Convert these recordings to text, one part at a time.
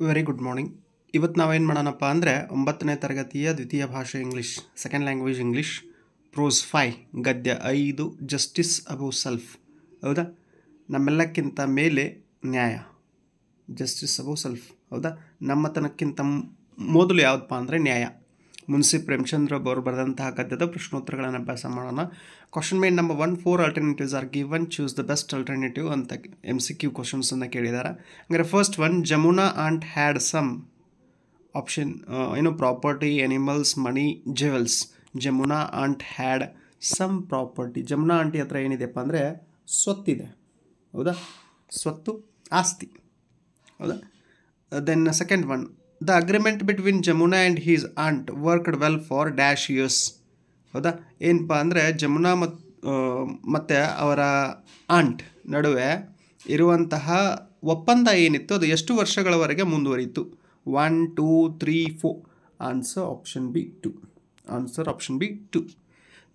Very good morning. ಇವತ್ತು ನಾವೇನು ಮಾಡೋಣಪ್ಪ ಅಂದರೆ 9ನೇ ತರಗತಿಯ ದ್ವಿತೀಯ ಭಾಷೆ English, second language English, prose 5 ಗದ್ಯ 5 ಜಸ್ಟಿಸ್ ಅಬೌವ್ ಸೆಲ್ಫ್. ಹೌದಾ? ನಮ್ಮೆಲ್ಲಕ್ಕಿಂತ ಮೇಲೆ ನ್ಯಾಯ, ಜಸ್ಟಿಸ್ ಅಬೌವ್ ಸೆಲ್ಫ್. ಹೌದಾ? ನಮ್ಮತನಕ್ಕಿಂತ ಮೊದಲು ಯಾವುದಪ್ಪ ಅಂದರೆ ನ್ಯಾಯ. ಮುನ್ಸಿ ಪ್ರೇಮಚಂದ್ರ ಅವರು ಬರೆದಂತಹ ಗದ್ಯದ ಪ್ರಶ್ನೋತ್ತರಗಳನ್ನು ಅಭ್ಯಾಸ ಮಾಡೋಣ. Question main number 1, 4 alternatives are given, choose the best alternative ಅಂತ MCQ ಕ್ವಶನ್ಸನ್ನು ಕೇಳಿದ್ದಾರೆ. ಹಂಗಾರೆ first one, Jamuna aunt had some option property, animals, money, jewels. Jamuna aunt had some property. Jamuna aunty ಹತ್ರ ಏನಿದೆಪ್ಪ ಅಂದರೆ ಸ್ವತ್ತಿದೆ. ಹೌದಾ? ಸ್ವತ್ತು, ಆಸ್ತಿ. ಹೌದಾ? Then second one, the agreement between Jamuna and his aunt worked well for dash years. ಹೌದಾ? ಏನಪ್ಪ ಅಂದರೆ ಜಮುನಾ ಮತ್ತು ಅವರ ಆಂಟ್ ನಡುವೆ ಇರುವಂತಹ ಒಪ್ಪಂದ ಏನಿತ್ತು ಅದು ಎಷ್ಟು ವರ್ಷಗಳವರೆಗೆ ಮುಂದುವರಿಯಿತು? 1, 2, 3, 4. Answer option B 2. Answer option B 2.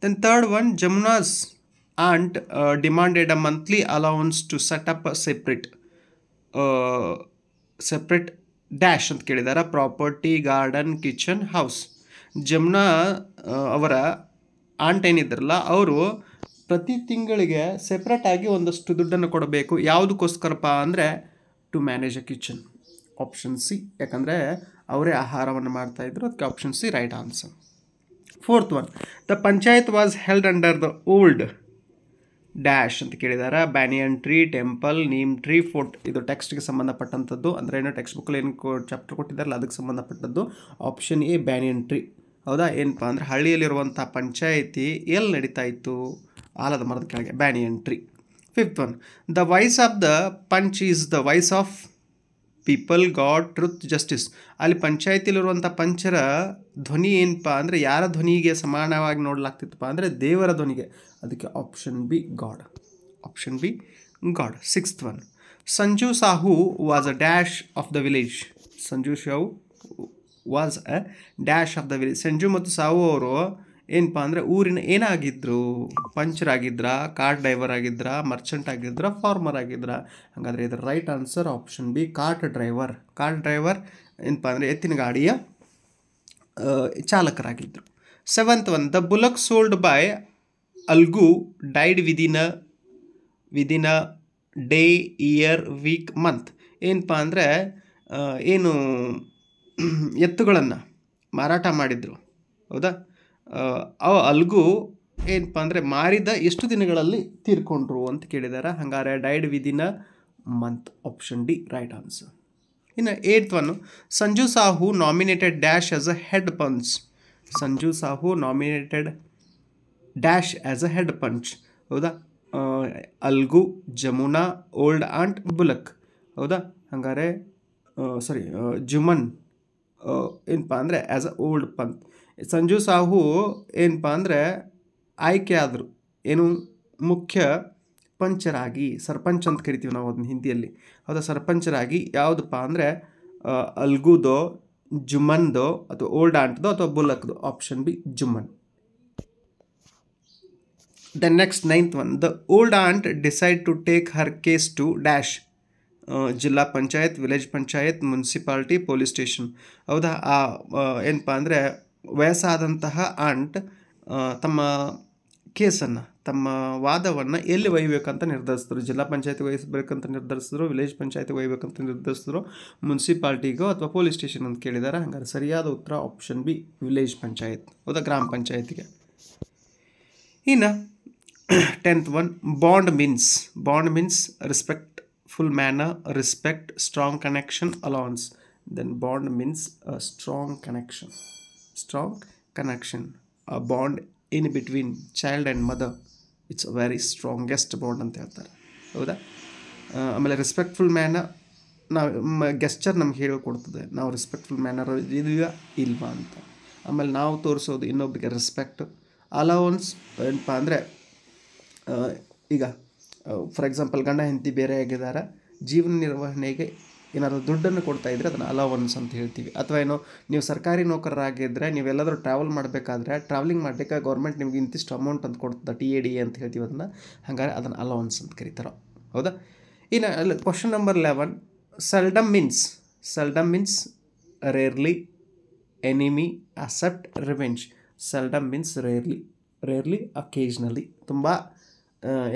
Then third one, Jamuna's aunt demanded a monthly allowance to set up separate dash ಅಂತ ಕೇಳಿದ್ದಾರೆ. Property, garden, kitchen, house. Jamuna ಅವರ ಆಂಟ್ ಏನಿದ್ರಲ್ಲ ಅವರು ಪ್ರತಿ ತಿಂಗಳಿಗೆ ಸೆಪ್ರೇಟಾಗಿ ಒಂದಷ್ಟು ದುಡ್ಡನ್ನು ಕೊಡಬೇಕು. ಯಾವುದಕ್ಕೋಸ್ಕರಪ್ಪ ಅಂದರೆ to manage a kitchen. Option C, ಯಾಕಂದರೆ ಅವರೇ ಆಹಾರವನ್ನು ಮಾಡ್ತಾಯಿದ್ರು, ಅದಕ್ಕೆ option C right answer. Fourth one, the panchayat was held under the old dash ಅಂತ ಕೇಳಿದ್ದಾರೆ. Banyan tree, temple, neem tree, fort. ಇದು ಟೆಕ್ಸ್ಟ್ಗೆ ಸಂಬಂಧಪಟ್ಟಂಥದ್ದು, ಅಂದರೆ ಏನೋ ಟೆಕ್ಸ್ಟ್ ಬುಕ್ಕಲ್ಲಿ ಏನು ಚಾಪ್ಟರ್ ಕೊಟ್ಟಿದ್ದಾರಲ್ಲ ಅದಕ್ಕೆ ಸಂಬಂಧಪಟ್ಟದ್ದು. Option A banyan tree. ಹೌದಾ? ಏನಪ್ಪ ಅಂದರೆ ಹಳ್ಳಿಯಲ್ಲಿರುವಂಥ ಪಂಚಾಯಿತಿ ಎಲ್ಲಿ ನಡೀತಾ ಇತ್ತು? ಆಲದ ಮರದ ಕೆಳಗೆ, banyan tree. Fifth one, the voice of the panch is the voice of people, god, truth, justice. ಅಲ್ಲಿ ಪಂಚಾಯತಿಲಿರುವಂಥ ಪಂಚರ ಧ್ವನಿ ಏನಪ್ಪ ಅಂದರೆ ಯಾರ ಧ್ವನಿಗೆ ಸಮಾನವಾಗಿ ನೋಡಲಾಗ್ತಿತ್ತಪ್ಪ ಅಂದರೆ ದೇವರ ಧ್ವನಿಗೆ. ಅದಕ್ಕೆ option B god. Option B god. Sixth one, Sanju Sahu was a dash of the village. Sanju Sahu was a dash of the village. Sanju ಮತ್ತು ಸಾಹು ಅವರು ಏನಪ್ಪ ಅಂದರೆ ಊರಿನ ಏನಾಗಿದ್ದರು? ಪಂಚರಾಗಿದ್ರಾ, ಕಾರ್ ಡ್ರೈವರ್ ಆಗಿದ್ರಾ, ಮರ್ಚೆಂಟ್ ಆಗಿದ್ರಾ, ಫಾರ್ಮರ್ ಆಗಿದ್ರಾ? ಹಾಗಾದರೆ ಇದರ right answer option B cart driver. Cart driver ಏನಪ್ಪ ಅಂದರೆ ಎತ್ತಿನ ಗಾಡಿಯ ಚಾಲಕರಾಗಿದ್ದರು. Seventh one, the bullock sold by Algu died within a day, year, week, month. ಏನಪ್ಪ ಅಂದರೆ ಏನು ಎತ್ತುಗಳನ್ನು ಮಾರಾಟ ಮಾಡಿದರು. ಹೌದಾ? ಅಲ್ಗು ಏನಪ್ಪ ಅಂದರೆ ಮಾರಿದ ಎಷ್ಟು ದಿನಗಳಲ್ಲಿ ತೀರ್ಕೊಂಡ್ರು ಅಂತ ಕೇಳಿದ್ದಾರೆ. ಹಂಗಾರೆ died within a month. Option D right answer. ಇನ್ನು eighth one, Sanju Sahu nominated dash as a head panch. Sanju Sahu nominated dash as a head panch. ಹೌದಾ? Algu, Jamuna, old aunt, bullock. ಹೌದಾ? ಹಂಗಾರೆ ಜುಮನ್ ಏನಪ್ಪ ಅಂದರೆ as a old panch. Sanju Sahu ಏನಪ್ಪ ಅಂದರೆ ಆಯ್ಕೆ ಆದರು ಏನು ಮುಖ್ಯ ಪಂಚರಾಗಿ, ಸರ್ಪಂಚ್ ಅಂತ ಕರಿತೀವಿ ನಾವು ಅದನ್ನ ಹಿಂದಿಯಲ್ಲಿ. ಹೌದಾ? ಸರ್ಪಂಚರಾಗಿ ಯಾವುದಪ್ಪ ಅಂದರೆ ಅಲ್ಗುದೋ, ಜುಮನ್ದೋ, ಅಥವಾ ಓಲ್ಡ್ ಆಂಟ್ದೋ, ಅಥವಾ ಬುಲಕ್ದೋ. Option B Jumman. The next ninth one, the old aunt decide to take her case to dash. Zilla panchayat, village panchayat, municipality, police station. ಹೌದಾ? ಏನಪ್ಪ ಅಂದರೆ ವಯಸ್ಸಾದಂತಹ ಆಂಟ್ ತಮ್ಮ ಕೇಸನ್ನು, ತಮ್ಮ ವಾದವನ್ನು ಎಲ್ಲಿ ಒಯ್ಯಬೇಕಂತ ನಿರ್ಧರಿಸಿದ್ರು. ಜಿಲ್ಲಾ ಪಂಚಾಯತಿಗೆ ವಹಿಸಬೇಕಂತ ನಿರ್ಧರಿಸಿದ್ರು, ವಿಲೇಜ್ ಪಂಚಾಯತಿಗೆ ಒಯ್ಯಬೇಕಂತ ನಿರ್ಧರಿಸಿದ್ರು, ಮುನ್ಸಿಪಾಲ್ಟಿಗೋ ಅಥವಾ ಪೊಲೀಸ್ ಸ್ಟೇಷನ್ ಅಂತ ಕೇಳಿದ್ದಾರೆ. ಹಾಗಾದ್ರೆ ಸರಿಯಾದ ಉತ್ತರ ಆಪ್ಷನ್ ಬಿ ವಿಲೇಜ್ ಪಂಚಾಯತ್. ಹೌದಾ? ಗ್ರಾಮ ಪಂಚಾಯತಿಗೆ. ಇನ್ನು 10th one, bond means respectful manner, respect, strong connection, allowance. Then bond means strong connection, a bond in between child and mother. It's a very strongest bond ಅಂತ ಹೇಳ್ತಾರೆ. ಹೌದಾ? ಆಮೇಲೆ ರೆಸ್ಪೆಕ್ಟ್ಫುಲ್ ಮ್ಯಾನರ್, ನಾವು gesture ನಮ್ಗೆ ಹೇಳಿಕೊಡ್ತದೆ ನಾವು ರೆಸ್ಪೆಕ್ಟ್ಫುಲ್ ಮ್ಯಾನರ್ ಇದೆಯಾ ಇಲ್ವಾ ಅಂತ. ಆಮೇಲೆ ನಾವು ತೋರಿಸೋದು ಇನ್ನೊಬ್ಬರಿಗೆ ರೆಸ್ಪೆಕ್ಟ್. ಅಲೌನ್ಸ್ ಏನಪ್ಪ ಅಂದರೆ ಈಗ ಫಾರ್ ಎಕ್ಸಾಂಪಲ್ ಗಂಡ ಹೆಂಡತಿ ಬೇರೆ ಆಗಿದ್ದಾರೆ, ಜೀವನ ನಿರ್ವಹಣೆಗೆ ಏನಾದರೂ ದುಡ್ಡನ್ನು ಕೊಡ್ತಾ ಇದ್ದರೆ ಅದನ್ನು ಅಲೌವನ್ಸ್ ಅಂತ ಹೇಳ್ತೀವಿ. ಅಥವಾ ಏನೋ ನೀವು ಸರ್ಕಾರಿ ನೌಕರರಾಗಿದ್ದರೆ ನೀವೆಲ್ಲಾದರೂ ಟ್ರಾವೆಲ್ ಮಾಡಬೇಕಾದ್ರೆ ಟ್ರಾವೆಲಿಂಗ್ ಮಾಡಬೇಕಾದ್ರೆ ಗೌರ್ಮೆಂಟ್ ನಿಮ್ಗೆ ಇಂತಿಷ್ಟು ಅಮೌಂಟ್ ಅಂತ ಕೊಡ್ತದೆ, TAD ಅಂತ ಹೇಳ್ತೀವಿ ಅದನ್ನು. ಹಾಗಾದ್ರೆ ಅದನ್ನು ಅಲೌವನ್ಸ್ ಅಂತ ಕರೀತಾರೆ. ಹೌದಾ? ಇನ್ನು question number 11, seldom means seldom means rarely, enemy, accept, revenge. Seldom means rarely occasionally, ತುಂಬ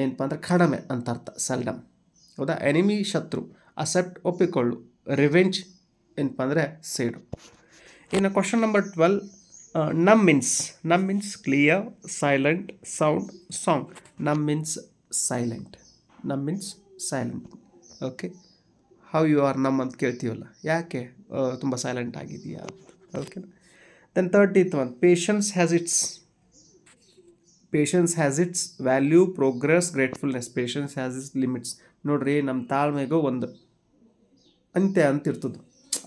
ಏನಪ್ಪ ಅಂದರೆ ಕಡಿಮೆ ಅಂತ ಅರ್ಥ ಸೆಲ್ಡಮ್. ಹೌದಾ. ಎನಿಮಿ ಶತ್ರು, ಅಸೆಪ್ಟ್ ಒಪ್ಪಿಕೊಳ್ಳು, ರಿವೆಂಜ್ ಏನಪ್ಪ ಅಂದರೆ ಸೇಡು. ಇನ್ನು question number 12, numb means clear, silent, sound, song. Numb means silent. Okay. How you are numb ಅಂತ ಕೇಳ್ತೀವಲ್ಲ, ಯಾಕೆ ತುಂಬ ಸೈಲೆಂಟ್ ಆಗಿದೆಯಾ? Okay. Then 13th one, patience has its value, progress, gratefulness. Patience has its limits. ನೋಡ್ರಿ, ನಮ್ಮ ತಾಳ್ಮೆಗೂ ಒಂದು ಅಂತ್ಯ ಅಂತಿರ್ತದೆ.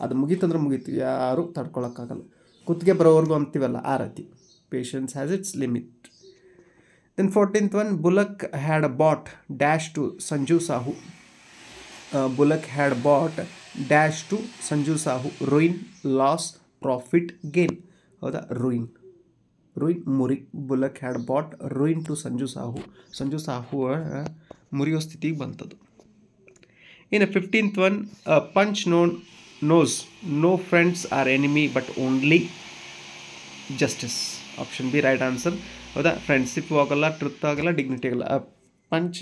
ಅದು ಮುಗೀತಂದ್ರೆ ಮುಗೀತು, ಯಾರೂ ತಡ್ಕೊಳಕ್ಕಾಗಲ್ಲ. ಕುತ್ತಿಗೆ ಬರೋವರೆಗೂ ಅಂತೀವಲ್ಲ, ಆ ರೀತಿ. Patience has its limit. Then 14th one, bullock had bought dash to Sanju Sahu. Bullock had bought dash to Sanju Sahu. Ruin, loss, profit, gain. ಹೌದಾ. ರೂಯಿನ್ ಮುರಿ. Bullock had bought ruin to Sanju Sahu ಮುರಿಯೋ ಸ್ಥಿತಿಗೆ ಬಂತದ್ದು. ಇನ್ನು 15th one, panch knows no friends or enemy but only justice. Option B right answer. ಹೌದಾ. Friendship ಆಗಲ್ಲ, truth ಆಗಲ್ಲ, dignity ಆಗಲ್ಲ. Panch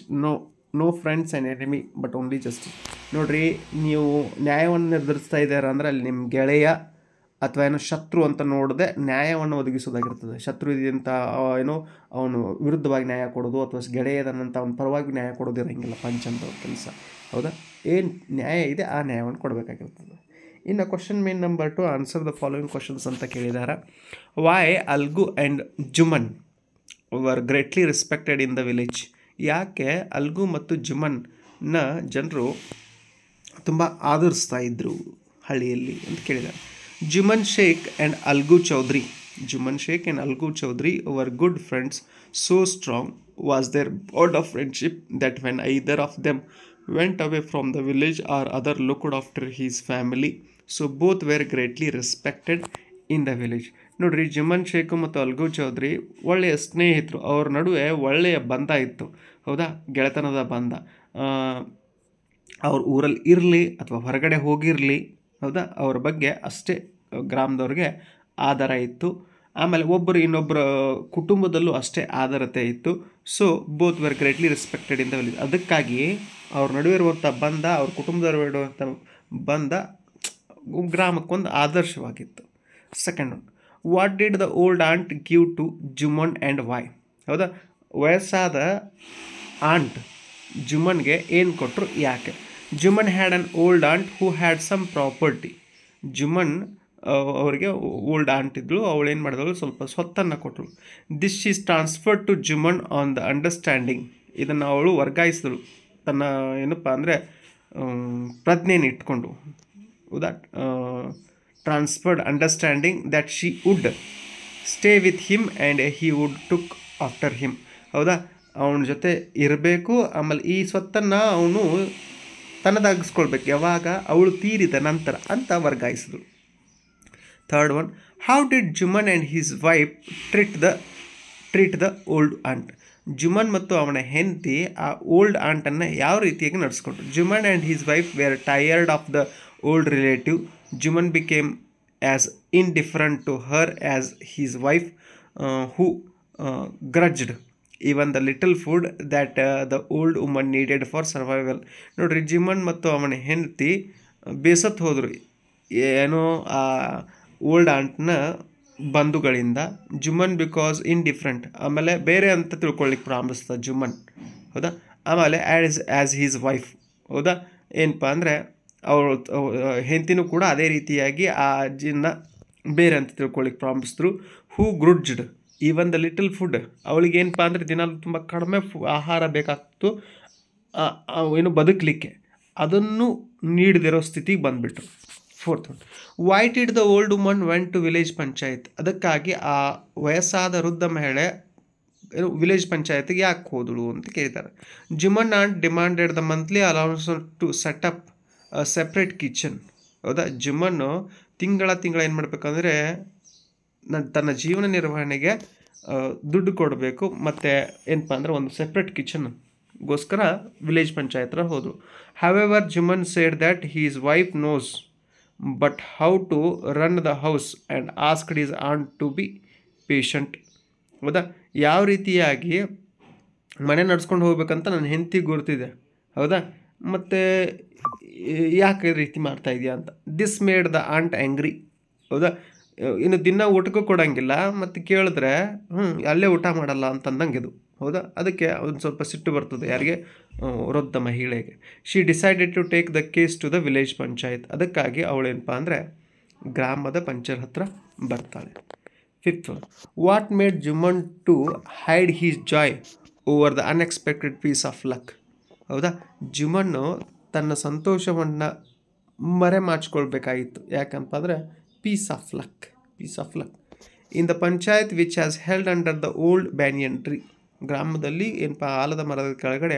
no friends and enemy but only justice. ನೋಡಿರಿ, ನೀವು ನ್ಯಾಯವನ್ನು ನಿರ್ಧರಿಸ್ತಾ ಇದ್ದೀರಾ ಅಂದರೆ ಅಲ್ಲಿ ನಿಮ್ಮ ಗೆಳೆಯ ಅಥವಾ ಏನೋ ಶತ್ರು ಅಂತ ನೋಡದೆ ನ್ಯಾಯವನ್ನು ಒದಗಿಸೋದಾಗಿರ್ತದೆ. ಶತ್ರು ಇದೆಯಂತ ಏನೋ ಅವನು ವಿರುದ್ಧವಾಗಿ ನ್ಯಾಯ ಕೊಡೋದು, ಅಥವಾ ಗೆಳೆಯದನ್ನಂತ ಅವನ ಪರವಾಗಿ ನ್ಯಾಯ ಕೊಡೋದು ಇರೋಂಗಿಲ್ಲ ಪಂಚ್ ಅಂತ ಕೆಲಸ. ಹೌದಾ. ಏನು ನ್ಯಾಯ ಇದೆ ಆ ನ್ಯಾಯವನ್ನು ಕೊಡಬೇಕಾಗಿರ್ತದೆ. ಇನ್ನು question main number 2, answer the following questions ಅಂತ ಕೇಳಿದ್ದಾರೆ. Why Algu and Jumman were greatly respected in the village. ಯಾಕೆ ಅಲ್ಗು ಮತ್ತು ಜುಮನ್ನ ಜನರು ತುಂಬ ಆದರಿಸ್ತಾ ಇದ್ದರು ಹಳ್ಳಿಯಲ್ಲಿ ಅಂತ ಕೇಳಿದ್ದಾರೆ. Jumman Sheikh and Algu Chaudhary were good friends. So strong was their bond of friendship that when either of them went away from the village or other looked after his family, so both were greatly respected in the village. ನೋಡ್ರಿ, ಜುಮನ್ ಶೇಖ್ ಮತ್ತು algo Chaudhary ಒಳ್ಳೆಯ ಸ್ನೇಹಿತರು. ಅವ್ರ ನಡುವೆ ಒಳ್ಳೆಯ ಬಂಧ ಇತ್ತು. ಹೌದಾ. ಗೆಳೆತನದ ಬಂಧ. ಅವ್ರ ಊರಲ್ಲಿ ಇರಲಿ ಅಥವಾ ಹೊರಗಡೆ ಹೋಗಿರಲಿ, ಹೌದಾ, ಅವ್ರ ಬಗ್ಗೆ ಅಷ್ಟೇ ಗ್ರಾಮದವ್ರಿಗೆ ಆಧಾರ ಇತ್ತು. ಆಮೇಲೆ ಒಬ್ಬರು ಇನ್ನೊಬ್ಬರ ಕುಟುಂಬದಲ್ಲೂ ಅಷ್ಟೇ ಆಧಾರತೆ ಇತ್ತು. So both were greatly respected in the village. ಅದಕ್ಕಾಗಿ ಅವ್ರ ನಡುವೆ ಇರುವಂಥ ಬಂಧ, ಅವ್ರ ಕುಟುಂಬದವ್ರ ಇರುವಂಥ ಬಂಧ ಗ್ರಾಮಕ್ಕೊಂದು ಆದರ್ಶವಾಗಿತ್ತು. Second one, what did the old aunt give to Jumman and why. ಹೌದಾ. ವಯಸ್ಸಾದ ಆಂಟ್ ಜುಮನ್ಗೆ ಏನು ಕೊಟ್ಟರು, ಯಾಕೆ? Jumman had an old aunt who had some property. Jumman ಅವರಿಗೆ ಓಲ್ಡ್ ಆಂಟ್ ಇದ್ಳು, ಅವಳು ಏನು ಮಾಡಿದಳು, ಸ್ವಲ್ಪ ಸ್ವತ್ತನ್ನು ಕೊಟ್ಟಳು. This is transferred to Jumman on the understanding. ಇದನ್ನು ಅವಳು ವರ್ಗಾಯಿಸಿದಳು ತನ್ನ ಏನಪ್ಪ ಅಂದರೆ ಪ್ರಜ್ಞೆಯನ್ನು ಇಟ್ಕೊಂಡು. ಹೌದಾ. Transferred understanding that she would stay with him and he wood took after him. ಹೌದಾ. ಅವನ ಜೊತೆ ಇರಬೇಕು, ಆಮೇಲೆ ಈ ಸ್ವತ್ತನ್ನು ಅವನು ತನ್ನದಾಗಿಸ್ಕೊಳ್ಬೇಕು ಯಾವಾಗ ಅವಳು ತೀರಿದ ನಂತರ ಅಂತ ವರ್ಗಾಯಿಸಿದಳು. Third one, how did Jumman and his wife treat the old aunt. Jumman ಮತ್ತು ಅವನ ಹೆಂಡತಿ ಆ ಓಲ್ಡ್ ಆಂಟನ್ನು ಯಾವ ರೀತಿಯಾಗಿ ನಡೆಸ್ಕೊಂಡ್ರು. Jumman and his wife were tired of the old relative. Jumman became as indifferent to her as his wife, who grudged even the little food that the old woman needed for survival. ನೋಡ್ರಿ, ಜುಮನ್ ಮತ್ತು ಅವನ ಹೆಂಡತಿ ಬೇಸತ್ತು ಹೋದರು ಏನೋ ಆ ಓಲ್ಡ್ ಆಂಟ್ನ ಬಂಧುಗಳಿಂದ. ಜುಮನ್ ಬಿಕಾಸ್ ಇಂಡಿಫ್ರೆಂಟ್, ಆಮೇಲೆ ಬೇರೆ ಅಂತ ತಿಳ್ಕೊಳ್ಳಿಕ್ಕೆ ಪ್ರಾರಂಭಿಸ್ತಾ ಜುಮನ್. ಹೌದಾ. ಆಮೇಲೆ ಆ್ಯಸ್ ಹೀಸ್ ವೈಫ್. ಹೌದಾ. ಏನಪ್ಪ ಅಂದರೆ ಅವಳು ಹೆಂಡತಿನೂ ಕೂಡ ಅದೇ ರೀತಿಯಾಗಿ ಆ ಅಜ್ಜಿನ ಬೇರೆ ಅಂತ ತಿಳ್ಕೊಳ್ಳಿಕ್ಕೆ ಪ್ರಾರಂಭಿಸಿದ್ರು. ಹೂ ಗ್ರುಡ್ಜ್ಡ್ ಈವನ್ ದ ಲಿಟಲ್ ಫುಡ್. ಅವಳಿಗೆ ಏನಪ್ಪ ಅಂದರೆ ದಿನಾಲು ತುಂಬ ಕಡಿಮೆ ಆಹಾರ ಬೇಕಾಗ್ತಿತ್ತು ಏನು ಬದುಕಲಿಕ್ಕೆ, ಅದನ್ನು ನೀಡದಿರೋ ಸ್ಥಿತಿಗೆ ಬಂದುಬಿಟ್ರು. Fourth one, why did the old woman went to village panchayat. ಅದಕ್ಕಾಗಿ ಆ ವಯಸ್ಸಾದ ವೃದ್ಧ ಮಹಿಳೆ ವಿಲೇಜ್ ಪಂಚಾಯತ್ಗೆ ಯಾಕೆ ಹೋದಳು ಅಂತ ಕೇಳಿದ್ದಾರೆ. Jumman aunt demanded the monthly allowance to set up separate kitchen. ಹೌದಾ. ಜುಮನ್ನು ತಿಂಗಳ ಏನು ಮಾಡಬೇಕಂದ್ರೆ ತನ್ನ ಜೀವನ ನಿರ್ವಹಣೆಗೆ ದುಡ್ಡು ಕೊಡಬೇಕು, ಮತ್ತು ಏನಪ್ಪ ಅಂದರೆ ಒಂದು ಸೆಪ್ರೇಟ್ ಕಿಚನ್ಗೋಸ್ಕರ ವಿಲೇಜ್ ಪಂಚಾಯತ್ರ ಹೋದರು. However Jumman said that his wife knows but how to run the house and asked his aunt to be patient. ಹೌದಾ, ಯಾವ ರೀತಿಯಾಗಿ ಮನೆ ನಡ್ಸ್ಕೊಂಡು ಹೋಗ್ಬೇಕಂತ ನನ್ನ ಹೆಂಡತಿ ಗುರ್ತಿದೆ. ಹೌದಾ, ಮತ್ತು ಯಾಕೆ ಈ ರೀತಿ ಮಾಡ್ತಾ ಇದೆಯಾ ಅಂತ. This made the aunt angry. ಹೌದಾ, ಇನ್ನು ದಿನ ಊಟಕ್ಕೂ ಕೊಡೋಂಗಿಲ್ಲ, ಮತ್ತು ಕೇಳಿದ್ರೆ ಅಲ್ಲೇ ಊಟ ಮಾಡಲ್ಲ ಅಂತಂದಂಗೆ ಇದು. ಹೌದಾ, ಅದಕ್ಕೆ ಒಂದು ಸ್ವಲ್ಪ ಸಿಟ್ಟು ಬರ್ತದೆ. ಯಾರಿಗೆ? ವೃದ್ಧ ಮಹಿಳೆಗೆ. She decided to take the case to the village panchayat. ಅದಕ್ಕಾಗಿ ಅವಳೇನಪ್ಪ ಅಂದರೆ ಗ್ರಾಮದ ಪಂಚಾಯತ್ ಹತ್ರ ಬರ್ತಾಳೆ. Fifth one, what made Jumman to hide his joy over the unexpected piece of luck. ಹೌದಾ, ಜುಮನ್ನು ತನ್ನ ಸಂತೋಷವನ್ನು ಮರೆಮಾಚ್ಕೊಳ್ಬೇಕಾಗಿತ್ತು. ಯಾಕಂತ ಅಂದರೆ piece of luck. In the panchayat which has held under the old banyan tree. ಗ್ರಾಮದಲ್ಲಿ ಏನಪ್ಪ ಆಲದ ಮರದ ಕೆಳಗಡೆ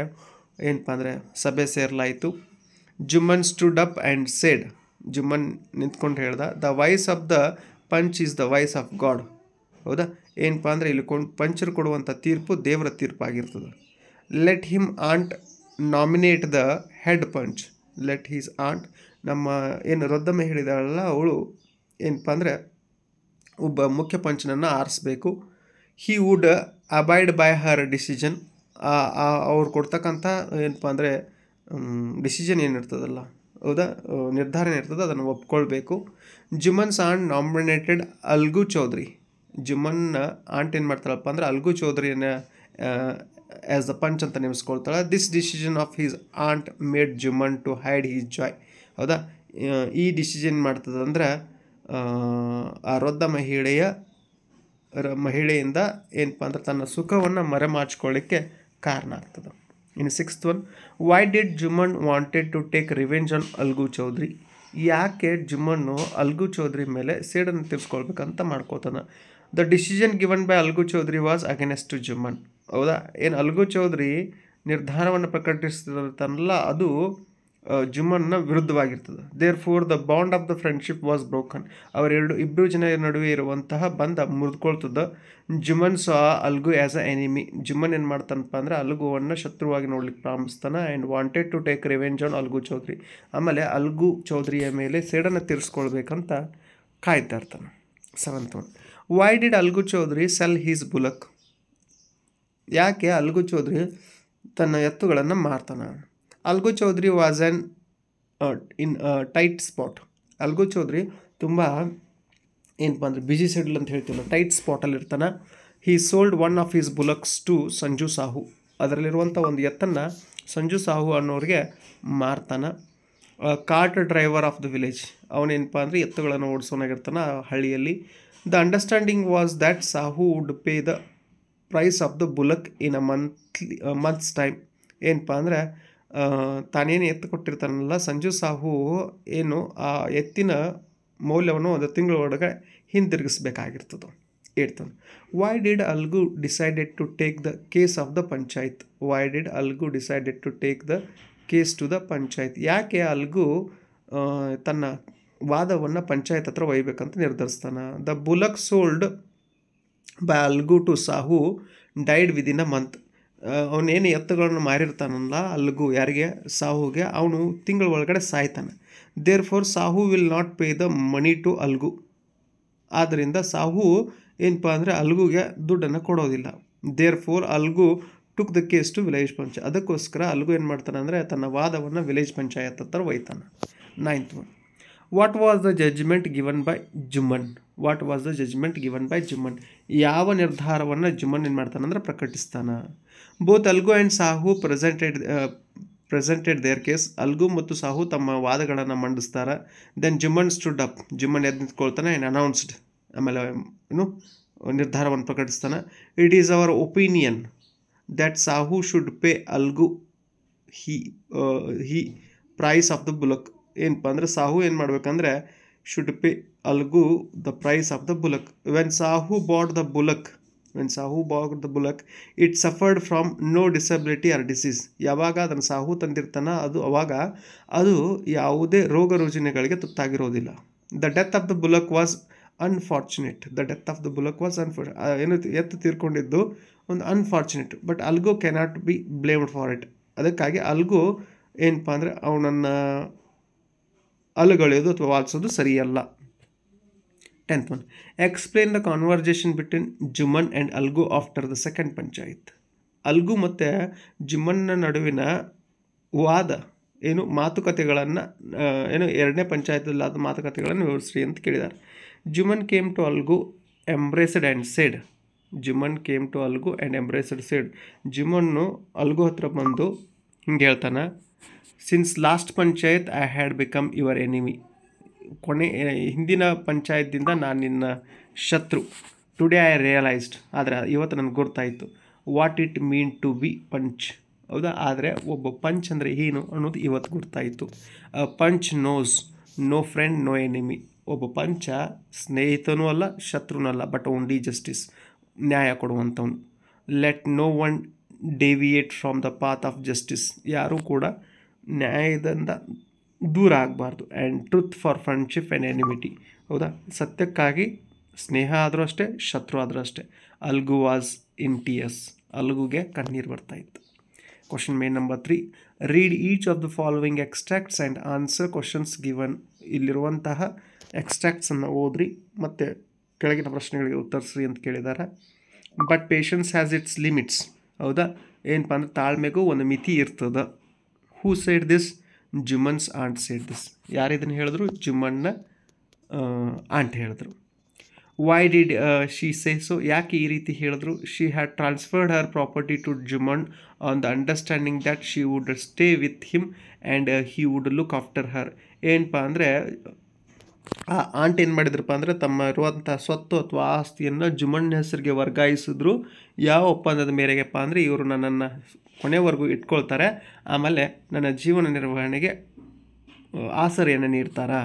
ಏನಪ್ಪ ಅಂದರೆ ಸಭೆ ಸೇರಲಾಯಿತು. Jumman stood up and seed. Jumman ನಿಂತ್ಕೊಂಡು ಹೇಳ್ದ, the voice of the panch is the voice of god. ಹೌದಾ, ಏನಪ್ಪ ಅಂದರೆ ಇಲ್ಲಿ ಪಂಚರು ಕೊಡುವಂಥ ತೀರ್ಪು ದೇವರ ತೀರ್ಪಾಗಿರ್ತದೆ. Let him aunt nominate the head panch. Let his aunt, ನಮ್ಮ ಏನು ವೃದ್ಧಮ್ಮ ಹೇಳಿದಾಳಲ್ಲ ಅವಳು ಏನಪ್ಪ ಅಂದರೆ ಒಬ್ಬ ಮುಖ್ಯ ಪಂಚನನ್ನು ಆರಿಸ್ಬೇಕು. He would abide by her decision. ಅವ್ರು ಕೊಡ್ತಕ್ಕಂಥ ಏನಪ್ಪ ಅಂದರೆ ಡಿಸಿಷನ್ ಏನಿರ್ತದಲ್ಲ, ಹೌದಾ, ನಿರ್ಧಾರ ಏನಿರ್ತದೆ ಅದನ್ನು ಒಪ್ಕೊಳ್ಬೇಕು. Jumman's aunt nominated Algu Chaudhary. ಜುಮ್ಮನ್ನ ಆಂಟ್ ಏನು ಮಾಡ್ತಾಳಪ್ಪ ಅಂದರೆ ಅಲ್ಗು ಚೌಧರಿಯನ್ನು ಆ್ಯಸ್ ದ ಪಂಚ್ ಅಂತ ನೇಮಿಸ್ಕೊಳ್ತಾಳೆ. This decision of his aunt made Jumman to hide his joy. ಹೌದಾ, ಈ ಡಿಸಿಷನ್ ಮಾಡ್ತದೆ ಅಂದರೆ ಆ ವೃದ್ಧ ಮಹಿಳೆಯಿಂದ ಏನಪ್ಪ ಅಂದ್ರೆ ತನ್ನ ಸುಖವನ್ನು ಮರೆಮಾಚ್ಕೊಳ್ಳಿಕ್ಕೆ ಕಾರಣ ಆಗ್ತದೆ. ಇನ್ನು sixth one, why did Jumman wanted to take revenge on Algu Chaudhary. ಯಾಕೆ ಜುಮ್ಮನ್ನು ಅಲ್ಗು ಚೌಧರಿ ಮೇಲೆ ಸೇಡನ್ನು ತೀರಿಸ್ಕೊಳ್ಬೇಕಂತ ಮಾಡ್ಕೋತಾನೆ. The decision given by Algu Chaudhary was against to Jumman. ಹೌದಾ, ಏನು ಅಲ್ಗು ಚೌಧರಿ ನಿರ್ಧಾರವನ್ನು ಪ್ರಕಟಿಸ್ತಿರತ್ತಲ್ಲ ಅದು ಜುಮ್ಮನ್ನ ವಿರುದ್ಧವಾಗಿರ್ತದೆ. Therefore the bond of the friendship was broken. ಇಬ್ಬರು ಜನ ನಡುವೆ ಇರುವಂತಹ ಬಂಧ ಮುರಿದುಕೊಳ್ತದೆ. Jumman saw Algu as a enemy. ಜುಮ್ಮನ್ ಏನು ಮಾಡ್ತಾನಪ್ಪ ಅಂದರೆ ಅಲ್ಗುವನ್ನು ಶತ್ರುವಾಗಿ ನೋಡ್ಲಿಕ್ಕೆ ಪ್ರಾರಂಭಿಸ್ತಾನೆ. And wanted to take revenge on Algu Chaudhary. ಆಮೇಲೆ ಅಲ್ಗು ಚೌಧರಿಯ ಮೇಲೆ ಸೇಡನ್ನು ತೀರಿಸ್ಕೊಳ್ಬೇಕಂತ ಕಾಯ್ತಾ ಇರ್ತಾನೆ. Seventh one, why did Algu Chaudhary sell his bullock. ಯಾಕೆ ಅಲ್ಗು ಚೌಧರಿ ತನ್ನ ಎತ್ತುಗಳನ್ನು ಮಾರ್ತಾನೆ. Algu Chaudhary was an in tight spot. Algu Chaudhary ತುಂಬ ಏನಪ್ಪ ಅಂದರೆ ಬಿಜಿ ಶೆಡ್ಯೂಲ್ ಅಂತ ಹೇಳ್ತೀವಲ್ಲ, ಟೈಟ್ ಸ್ಪಾಟಲ್ಲಿ ಇರ್ತಾನೆ. He sold one of his bullocks to Sanju Sahu. ಅದರಲ್ಲಿರುವಂಥ ಒಂದು ಎತ್ತನ್ನು ಸಂಜು ಸಾಹು ಅನ್ನೋರಿಗೆ ಮಾರ್ತಾನೆ. Cart driver of the village. ಅವನೇನಪ್ಪ ಅಂದರೆ ಎತ್ತುಗಳನ್ನು ಓಡಿಸೋನಾಗಿರ್ತಾನೆ ಹಳ್ಳಿಯಲ್ಲಿ. The understanding was that Sahu would pay the price of the bullock in a month's time. ಏನಪ್ಪ ಅಂದರೆ ತಾನೇನು ಎತ್ತು ಕೊಟ್ಟಿರ್ತಾನಲ್ಲ ಸಂಜು ಸಾಹು ಏನು ಆ ಎತ್ತಿನ ಮೌಲ್ಯವನ್ನು ಒಂದು ತಿಂಗಳ ಒಳಗೆ ಹಿಂದಿರುಗಿಸ್ಬೇಕಾಗಿರ್ತದೆ. ಹೇಳ್ತಾನೆ, why did Algu decided to take the case of the panchayat. Why did Algu decided to take the case to the panchayat. ಯಾಕೆ ಅಲ್ಗು ತನ್ನ ವಾದವನ್ನು ಪಂಚಾಯತ್ ಹತ್ರ ಒಯ್ಬೇಕಂತ ನಿರ್ಧರಿಸ್ತಾನೆ. The bullock sold by Algu to Sahu died within a month. ಅವನೇನು ಎತ್ತುಗಳನ್ನು ಮಾರಿರ್ತಾನಲ್ಲ ಅಲ್ಗು, ಯಾರಿಗೆ? ಸಾಹುಗೆ. ಅವನು ತಿಂಗಳ ಒಳಗಡೆ ಸಾಯ್ತಾನೆ. Therefore Sahu will not pay the money to Algu. ಆದ್ದರಿಂದ ಸಾಹು ಏನಪ್ಪ ಅಂದರೆ ಅಲ್ಗುಗೆ ದುಡ್ಡನ್ನು ಕೊಡೋದಿಲ್ಲ. Therefore Algu took the case to village panchayat. ಅದಕ್ಕೋಸ್ಕರ ಅಲ್ಗು ಏನು ಮಾಡ್ತಾನೆ ಅಂದರೆ ತನ್ನ ವಾದವನ್ನು ವಿಲೇಜ್ ಪಂಚಾಯತ್ ಹತ್ರ ಒಯ್ತಾನೆ. Ninth one, what was the judgement given by Jumman. What was the judgement given by Jumman. ಯಾವ ನಿರ್ಧಾರವನ್ನು ಜುಮ್ಮನ್ ಏನು ಮಾಡ್ತಾನೆ ಅಂದರೆ ಪ್ರಕಟಿಸ್ತಾನೆ. Both Algu and Sahu presented their case. Algu ಮತ್ತು ಸಾಹು ತಮ್ಮ ವಾದಗಳನ್ನು ಮಂಡಿಸ್ತಾರೆ. Then Jumman stood up. Jumman ಎದ್ದು ನಿಂತ್ಕೊಳ್ತಾನೆ. And announced. ಆಮೇಲೆ ನಿರ್ಧಾರವನ್ನು ಪ್ರಕಟಿಸ್ತಾನೆ. It is our opinion that Sahu should pay Algu he price of the bullock. ಏನಪ್ಪ ಅಂದರೆ ಸಾಹು ಏನು ಮಾಡಬೇಕಂದ್ರೆ should pay Algu the price of the bullock. When Sahu bought the bullock it suffered from no disability or disease. ಯಾವಾಗ ಅದನ್ನು ಸಾಹು ತಂದಿರ್ತಾನೆ ಅವಾಗ ಅದು ಯಾವುದೇ ರೋಗ ರುಜಿನಗಳಿಗೆ ತುತ್ತಾಗಿರೋದಿಲ್ಲ. The death of the bullock was unfortunate. ಏನು ಎತ್ತು ತೀರ್ಕೊಂಡಿದ್ದು ಒಂದು unfortunate. But Algu cannot be blamed for it. ಅದಕ್ಕಾಗಿ ಅಲ್ಗು ಏನಪ್ಪ ಅಂದರೆ ಅವನನ್ನು ಅಲುಗಳೆಯೋದು ಅಥವಾ ವಾಲ್ಸೋದು ಸರಿಯಲ್ಲ. 10th one. Explain the conversation between Juman and Algu after the second panchayat. Algo ಮತ್ತು ಜುಮ್ಮನ್ನ ನಡುವಿನ ವಾದ ಮಾತುಕತೆಗಳನ್ನು ಎರಡನೇ ಪಂಚಾಯತಲ್ಲಿ ಆದ ಮಾತುಕತೆಗಳನ್ನು ವಿವರಿಸ್ರಿ ಅಂತ ಕೇಳಿದ್ದಾರೆ. Jumman came to Algu embraced and said. Jumman came to Algu and embraced said. ಜುಮನ್ನು ಅಲ್ಗು ಹತ್ರ ಬಂದು ಹಿಂಗೆ ಹೇಳ್ತಾನೆ, since last panchayat I had become your enemy. ಹಿಂದಿನ ಪಂಚಾಯತ್ದಿಂದ ನಾನು ನಿನ್ನ ಶತ್ರು. ಟುಡೇ ಐ ರಿಯಲೈಸ್ಡ್, ಆದರೆ ಇವತ್ತು ನನಗೆ ಗೊತ್ತಾಯಿತು, what it mean to be panch. ಹೌದಾ, ಆದರೆ ಒಬ್ಬ ಪಂಚ್ ಅಂದರೆ ಏನು ಅನ್ನೋದು ಇವತ್ತು ಗೊತ್ತಾಯಿತು. Panch knows no friend no enemy. ಒಬ್ಬ ಪಂಚ ಸ್ನೇಹಿತನೂ ಅಲ್ಲ ಶತ್ರುನೂ ಅಲ್ಲ, ಬಟ್ ಓನ್ಲಿ ಜಸ್ಟಿಸ್, ನ್ಯಾಯ ಕೊಡುವಂಥವನು. Let no one deviate from the path of justice. ಯಾರೂ ಕೂಡ ನ್ಯಾಯದಿಂದ ದೂರ ಆಗಬಾರ್ದು. And truth for friendship and enmity. ಹೌದಾ, ಸತ್ಯಕ್ಕಾಗಿ ಸ್ನೇಹ ಆದರೂ ಅಷ್ಟೇ, ಶತ್ರು ಆದರೂ ಅಷ್ಟೇ. Algu was in tears. ಅಲ್ಗುಗೆ ಕಣ್ಣೀರು ಬರ್ತಾಯಿತ್ತು. Question main number 3. Read each of the following extracts and answer questions given. ಇಲ್ಲಿರುವಂತಹ ಎಕ್ಸ್ಟ್ರಾಕ್ಟ್ಸನ್ನು ಓದ್ರಿ ಮತ್ತು ಕೆಳಗಿನ ಪ್ರಶ್ನೆಗಳಿಗೆ ಉತ್ತರಿಸ್ರಿ ಅಂತ ಕೇಳಿದ್ದಾರೆ. But patience has its limits. ಹೌದಾ, ಏನಪ್ಪ ಅಂದ್ರೆ ತಾಳ್ಮೆಗೂ ಒಂದು ಮಿತಿ ಇರ್ತದೆ. Who said this? Jumman's aunt said this. ಯಾರು ಇದನ್ನು ಹೇಳಿದ್ರು? ಜುಮನ್ನ ಆಂಟ್ ಹೇಳಿದ್ರು. Why did she say so? ಯಾಕೆ ಈ ರೀತಿ ಹೇಳಿದ್ರು? She had transferred her property to Jumman on the understanding that she would stay with him and he would look after her. ಏನಪ್ಪ ಅಂದರೆ ಆ ಆಂಟ್ ಏನು ಮಾಡಿದ್ರಪ್ಪ ಅಂದರೆ ತಮ್ಮ ಇರುವಂಥ ಸ್ವತ್ತು ಅಥವಾ ಆಸ್ತಿಯನ್ನು ಜುಮನ್ ಹೆಸರಿಗೆ ವರ್ಗಾಯಿಸಿದ್ರು. ಯಾವ ಒಪ್ಪಂದದ ಮೇರೆಗೆಪ್ಪ ಅಂದರೆ ಇವರು ನನ್ನನ್ನು ಕೊನೆವರೆಗೂ ಇಟ್ಕೊಳ್ತಾರೆ, ಆಮೇಲೆ ನನ್ನ ಜೀವನ ನಿರ್ವಹಣೆಗೆ ಆಸರೆಯನ್ನು ನೀಡ್ತಾರಾ.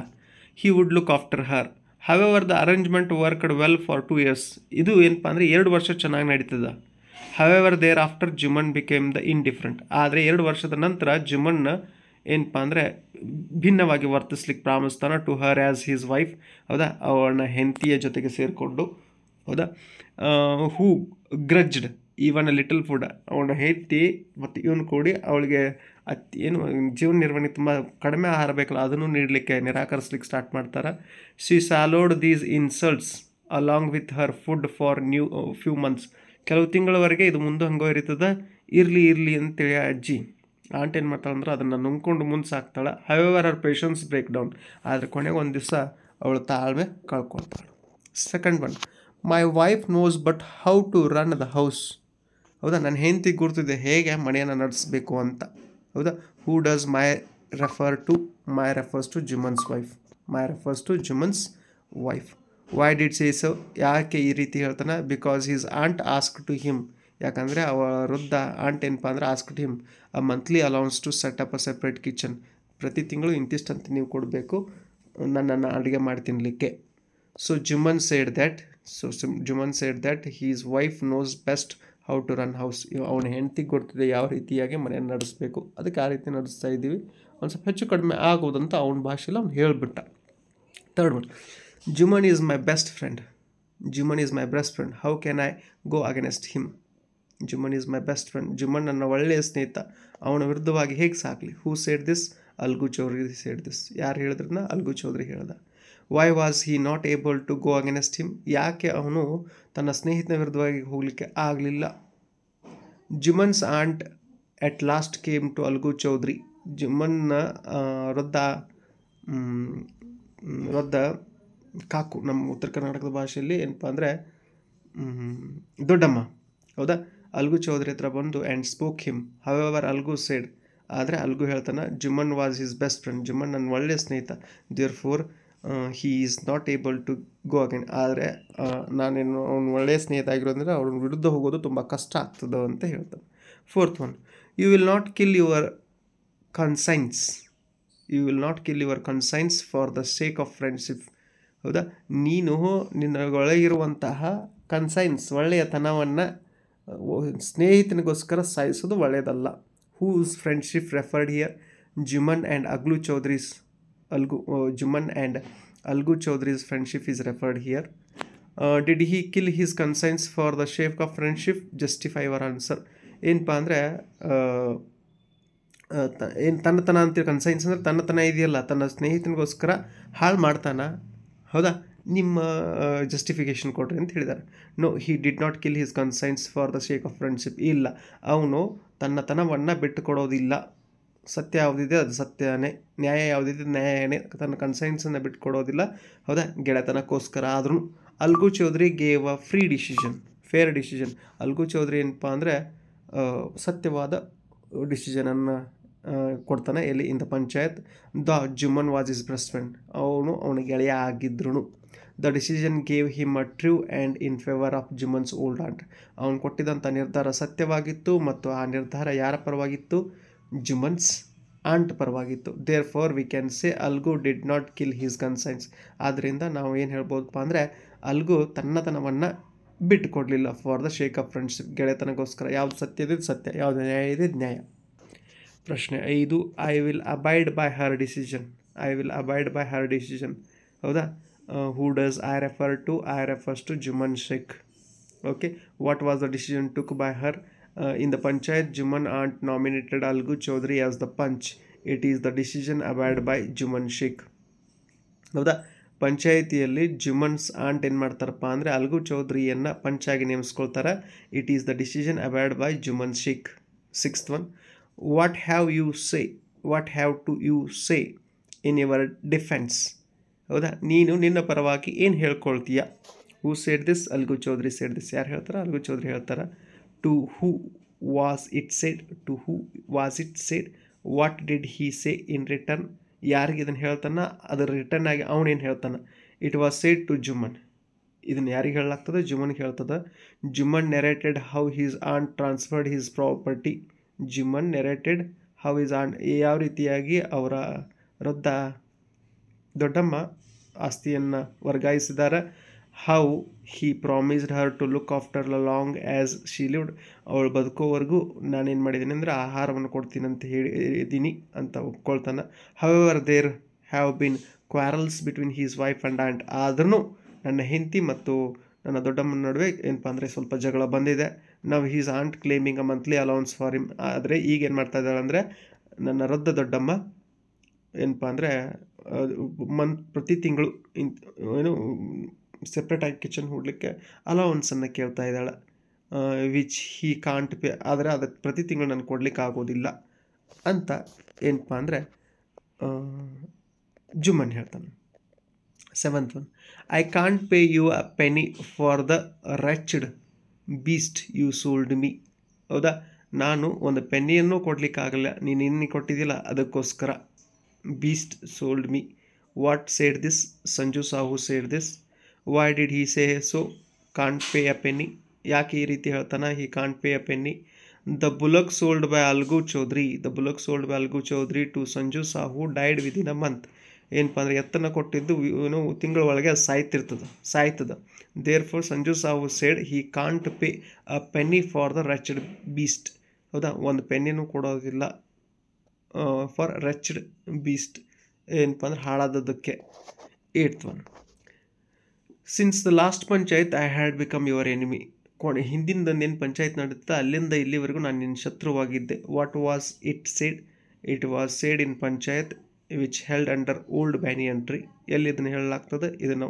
He would look after her. However the arrangement worked well for 2 years. ಇದು ಏನಪ್ಪ ಅಂದರೆ 2 ವರ್ಷ ಚೆನ್ನಾಗಿ ನಡೀತದೆ. However thereafter Jumman became the indifferent. ಆದರೆ 2 ವರ್ಷದ ನಂತರ ಜುಮನ್ನ ಏನಪ್ಪ ಅಂದರೆ ಭಿನ್ನವಾಗಿ ವರ್ತಿಸ್ಲಿಕ್ಕೆ ಪ್ರಾರಂಭಿಸ್ತಾನೆ. To her as his wife. ಹೌದಾ, ಅವನ ಹೆಂಡತಿಯ ಜೊತೆಗೆ ಸೇರಿಕೊಂಡು. ಹೌದಾ, who grudged even a little food. ಅವನ ಹೆಂಡತಿ ಮತ್ತು ಇವನು ಕೂಡಿ ಅವಳಿಗೆ ಜೀವನ ನಿರ್ವಹಣೆ ತುಂಬ ಕಡಿಮೆ ಆಹಾರ ಬೇಕಲ್ಲ, ಅದನ್ನು ನೀಡಲಿಕ್ಕೆ ನಿರಾಕರಿಸ್ಲಿಕ್ಕೆ ಸ್ಟಾರ್ಟ್ ಮಾಡ್ತಾರೆ. She swallowed these insults along with her food for few months. ಕೆಲವು ತಿಂಗಳವರೆಗೆ ಇದು ಮುಂದೆ ಹಂಗೋ ಇರ್ತದೆ. ಇರಲಿ ಅಂತೇಳಿ ಅಜ್ಜಿ ಆಂಟ್ ಏನು ಮಾಡ್ತಾಳೆ ಅಂದ್ರೆ ಅದನ್ನು ನುಂಗ್ಕೊಂಡು ಮುಂದೆ ಸಾಕ್ತಾಳೆ. However her patience break down. ಆದರೆ ಕೊನೆಗೆ ಒಂದು ದಿವಸ ಅವಳು ತಾಳ್ಮೆ ಕಳ್ಕೊಳ್ತಾಳೆ. Second one. My wife knows but how to run the house. ಹೌದಾ, ನನ್ನ ಹೆಂಡತಿ ಗುರ್ತಿದೆ ಹೇಗೆ ಮನೆಯನ್ನು ನಡೆಸಬೇಕು ಅಂತ. ಹೌದಾ, who does my refer to? My refers to Jumman's wife. My refers to Jumman's wife. Why did say so? ಯಾಕೆ ಈ ರೀತಿ ಹೇಳ್ತಾನೆ? Because his aunt ask to him. ಯಾಕಂದರೆ ಅವರ ವೃದ್ಧ ಆಂಟ್ ಏನಪ್ಪ ಅಂದರೆ ask to him a monthly allowance to set up a separate kitchen. ಪ್ರತಿ ತಿಂಗಳು ಇಂತಿಷ್ಟಂತ ನೀವು ಕೊಡಬೇಕು ನನ್ನನ್ನು ಅಡುಗೆ ಮಾಡಿ ತಿನ್ನಲಿಕ್ಕೆ. So Jumman said that his wife knows best how to run house. ಅವನ ಹೆಂಡತಿಗೆ ಗೊತ್ತಿದೆ ಯಾವ ರೀತಿಯಾಗಿ ಮನೆಯನ್ನು ನಡೆಸಬೇಕು, ಅದಕ್ಕೆ ಆ ರೀತಿ ನಡೆಸ್ತಾ ಇದ್ದೀವಿ. ಒಂದು ಸ್ವಲ್ಪ ಹೆಚ್ಚು ಕಡಿಮೆ ಆಗೋದಂತ ಅವನ ಭಾಷೆಯಲ್ಲಿ ಅವ್ನು ಹೇಳಿಬಿಟ್ಟ. Third one. Jumman is my best friend. Jumman is my best friend. How can I go against him? Jumman is my best friend. Jumman ನನ್ನ ಒಳ್ಳೆಯ ಸ್ನೇಹಿತ, ಅವನ ವಿರುದ್ಧವಾಗಿ ಹೇಗೆ ಸಾಕಲಿ? Who said this? Algu Chaudhary said this. ಯಾರು ಹೇಳಿದ್ರನ್ನ? ಅಲ್ಗು ಚೌಧರಿ ಹೇಳ್ದ. Why was he not able to go against him? ಯಾಕೆ ಅವನು ತನ್ನ ಸ್ನೇಹಿತನ ವಿರುದ್ಧವಾಗಿ ಹೋಗಲಿಕ್ಕೆ ಆಗಲಿಲ್ಲ? Jumman's aunt at last came to algo Chaudhary. ಜುಮನ್ನ ವೃದ್ಧ ಕಾಕು, ನಮ್ಮ ಉತ್ತರ ಕರ್ನಾಟಕದ ಭಾಷೆಯಲ್ಲಿ ಏನಪ್ಪ ಅಂದರೆ ದೊಡ್ಡಮ್ಮ. ಹೌದಾ, ಅಲ್ಗು ಚೌಧರಿ ಹತ್ರ ಬಂದು and spoke him. However Algu said. ಆದರೆ ಅಲ್ಗು ಹೇಳ್ತಾನೆ Juman was his best friend. Jumman ನನ್ನ ಒಳ್ಳೆಯ ಸ್ನೇಹಿತ. Therefore he is not able to go again. ಆದರೆ ನಾನೇನು ಅವ್ನು ಒಳ್ಳೆಯ ಸ್ನೇಹಿತ ಆಗಿರೋದ್ರಿಂದ ಅವ್ರ ವಿರುದ್ಧ ಹೋಗೋದು ತುಂಬ ಕಷ್ಟ ಆಗ್ತದೆ ಅಂತ ಹೇಳ್ತಾನೆ. Fourth one. You will not kill your conscience. You will not kill your conscience for the sake of friendship. ಹೌದಾ, ನೀನು ನಿನ್ನೊಳಗಿರುವಂತಹ ಕನ್ಸೈನ್ಸ್ ಒಳ್ಳೆಯತನವನ್ನು ಸ್ನೇಹಿತನಿಗೋಸ್ಕರ ಸಾಯಿಸೋದು ಒಳ್ಳೆಯದಲ್ಲ. Whose friendship referred here? Jumman and Juman and Algu Chaudhry's friendship is referred here. Did he kill his conscience for the sake of friendship? Justify your answer. ಏನಪ್ಪ ಅಂದರೆ ಏನು ತನ್ನತನ ಅಂತೀವಿ. ಕನ್ಸೈನ್ಸ್ ಅಂದರೆ ತನ್ನತನ ಇದೆಯಲ್ಲ, ತನ್ನ ಸ್ನೇಹಿತನಿಗೋಸ್ಕರ ಹಾಳು ಮಾಡ್ತಾನ. ಹೌದಾ, ನಿಮ್ಮ ಜಸ್ಟಿಫಿಕೇಷನ್ ಕೊಡ್ರಿ ಅಂತ ಹೇಳಿದ್ದಾರೆ. No, he did not kill his conscience for the sake of friendship. ಇಲ್ಲ, ಅವನು ತನ್ನತನವನ್ನು ಬಿಟ್ಟು ಕೊಡೋದಿಲ್ಲ. ಸತ್ಯ ಯಾವುದಿದೆ ಅದು ಸತ್ಯನೇ, ನ್ಯಾಯ ಯಾವುದಿದೆ ನ್ಯಾಯನೇ, ತನ್ನ ಕನ್ಸೈನ್ಸನ್ನು ಬಿಟ್ಟು ಕೊಡೋದಿಲ್ಲ. ಹೌದಾ, ಗೆಳೆತನಕ್ಕೋಸ್ಕರ. ಆದ್ರೂ Algu Chaudhary gave a free decision, fair decision. Algu Chaudhary ಏನಪ್ಪ ಅಂದರೆ ಸತ್ಯವಾದ ಡಿಸಿಷನನ್ನು ಕೊಡ್ತಾನೆ. ಎಲ್ಲಿ? In the panchayat. The Jumman was his best friend. ಅವನ ಗೆಳೆಯ ಆಗಿದ್ರು. The decision gave him a true and in favour of Jumman's old aunt. ಅವನು ಕೊಟ್ಟಿದ್ದಂಥ ನಿರ್ಧಾರ ಸತ್ಯವಾಗಿತ್ತು ಮತ್ತು ಆ ನಿರ್ಧಾರ ಯಾರ ಪರವಾಗಿತ್ತು? ಜುಮ್ಮನ್ಸ್ ಆಂಟ್ ಪರವಾಗಿತ್ತು. Therefore we can say Algu did not kill his conscience. ಆದ್ದರಿಂದ ನಾವು ಏನು ಹೇಳ್ಬೋದಪ್ಪ ಅಂದರೆ ಅಲ್ಗು ತನ್ನತನವನ್ನು ಬಿಟ್ಟು ಕೊಡಲಿಲ್ಲ for the sake of friendship. ಗೆಳೆತನಗೋಸ್ಕರ. ಯಾವುದು ಸತ್ಯ ಇದೆ ಸತ್ಯ, ಯಾವುದು ನ್ಯಾಯ ಇದೆ ನ್ಯಾಯ. ಪ್ರಶ್ನೆ 5. I will abide by her decision. I will abide by her decision. ಹೌದಾ, who does I refer to? I refers to Jumman Sheikh. Okay, what was the decision took by her? In the panchayat Jumman aunt nominated Algu Chaudhary as the panch. It is the decision abide by Jumman Sheikh. ಹೌದಾ, ಪಂಚಾಯಿತಿಯಲ್ಲಿ Jumman's aunt ಏನು ಮಾಡ್ತಾರಪ್ಪ ಅಂದರೆ ಅಲ್ಗು ಚೌಧರಿಯನ್ನು ಪಂಚಾಗಿ ನೇಮಿಸ್ಕೊಳ್ತಾರೆ. It is the decision abide by Jumman Sheikh. 6th one. What have to you say in your defence? ಹೌದಾ, ನೀನು ನಿನ್ನ ಪರವಾಗಿ ಏನು ಹೇಳ್ಕೊಳ್ತೀಯ? Who said this? Algu Chaudhary said this. ಯಾರು ಹೇಳ್ತಾರೆ? ಅಲ್ಗು ಚೌಧರಿ ಹೇಳ್ತಾರೆ. To who was it said? To who was it said? What did he say in return? ಯಾರಿಗೆ ಇದನ್ನು ಹೇಳ್ತಾನೆ? ಅದರ ರಿಟರ್ನ್ ಆಗಿ ಅವನೇನು ಹೇಳ್ತಾನೆ? It was said to Jumman. ಇದನ್ನು ಯಾರಿಗೆ ಹೇಳಲಾಗ್ತದೆ? ಜುಮ್ಮನ್ಗೆ ಹೇಳ್ತದೆ. Jumman narrated how his ant transferred his property. Jumman narrated how his aunt, ಯಾವ ರೀತಿಯಾಗಿ ಅವರ ವೃದ್ಧ ದೊಡ್ಡಮ್ಮ ಆಸ್ತಿಯನ್ನು ವರ್ಗಾಯಿಸಿದ್ದಾರೆ. How he promised her to look after long as she lived. ಅವಳು ಬದುಕೋವರೆಗೂ ನಾನೇನು ಮಾಡಿದ್ದೀನಿ ಅಂದರೆ ಆಹಾರವನ್ನು ಕೊಡ್ತೀನಿ ಅಂತ ಹೇಳಿದ್ದೀನಿ ಅಂತ ಒಪ್ಕೊಳ್ತಾನೆ. However there have been quarrels between his wife and aunt. ಆದ್ರೂ ನನ್ನ ಹೆಂಡತಿ ಮತ್ತು ನನ್ನ ದೊಡ್ಡಮ್ಮನ ನಡುವೆ ಏನಪ್ಪ ಅಂದರೆ ಸ್ವಲ್ಪ ಜಗಳ ಬಂದಿದೆ. ನಾವು his aunt claiming a monthly allowance for him. ಆದರೆ ಈಗ ಏನು ಮಾಡ್ತಾ ಇದ್ದಾಳೆ ಅಂದರೆ ನನ್ನ ವೃದ್ಧ ದೊಡ್ಡಮ್ಮ ಏನಪ್ಪ ಅಂದರೆ ಪ್ರತಿ ತಿಂಗಳು ಏನು ಸೆಪ್ರೇಟಾಗಿ ಕಿಚನ್ ಹೂಡಲಿಕ್ಕೆ ಅಲೌನ್ಸನ್ನು ಕೇಳ್ತಾ ಇದ್ದಾಳೆ. Which Hi can't pay. ಆದರೆ ಅದಕ್ಕೆ ಪ್ರತಿ ತಿಂಗಳು ನಾನು ಕೊಡಲಿಕ್ಕೆ ಆಗೋದಿಲ್ಲ ಅಂತ ಏನಪ್ಪ ಅಂದರೆ ಜುಮ್ಮನ್ ಹೇಳ್ತಾನೆ. 7th one. I can't pay you a penny for the wretched beast you sold me. ಹೌದಾ, ನಾನು ಒಂದು ಪೆನ್ನಿಯನ್ನು ಕೊಡಲಿಕ್ಕಾಗಲ್ಲ, ನೀನು ಇನ್ನು ಕೊಟ್ಟಿದ್ದಿಲ್ಲ ಅದಕ್ಕೋಸ್ಕರ. Beast sold me. What said this? Sanju Sahu said this. Why did he say so? Can't pay a penny. ಯಾಕೆ ಈ ರೀತಿ ಹೇಳ್ತಾನೆ? He can't pay a penny. The bullock sold by Algu Chaudhary. The bullock sold by Algu Chaudhary to Sanju Sahu died within a month. ಏನಪ್ಪ ಅಂದರೆ ಎತ್ತನ್ನು ಕೊಟ್ಟಿದ್ದು ತಿಂಗಳ ಒಳಗೆ ಸಾಯ್ತದೆ. Therefore Sanju Sahu said he can't pay a penny for the wretched beast. ಹೌದಾ, ಒಂದು ಪೆನ್ನಿನೂ ಕೊಡೋದಿಲ್ಲ ಫಾರ್ ರೆಚ್ಡ್ ಬೀಸ್ಟ್, ಏನಪ್ಪ ಅಂದ್ರೆ ಹಾಳಾದದ್ದಕ್ಕೆ. 8th one. Since the last panchayat I had become your enemy. ಹಿಂದಿಂದೇನು ಪಂಚಾಯತ್ ನಡೀತಾ ಅಲ್ಲಿಂದ ಇಲ್ಲಿವರೆಗೂ ನಾನು ನಿನ್ನ ಶತ್ರುವಾಗಿದ್ದೆ. What was it said? It was said in panchayat which held under old banyan tree. ಎಲ್ಲಿ ಇದನ್ನು ಹೇಳಲಾಗ್ತದೆ? ಇದನ್ನು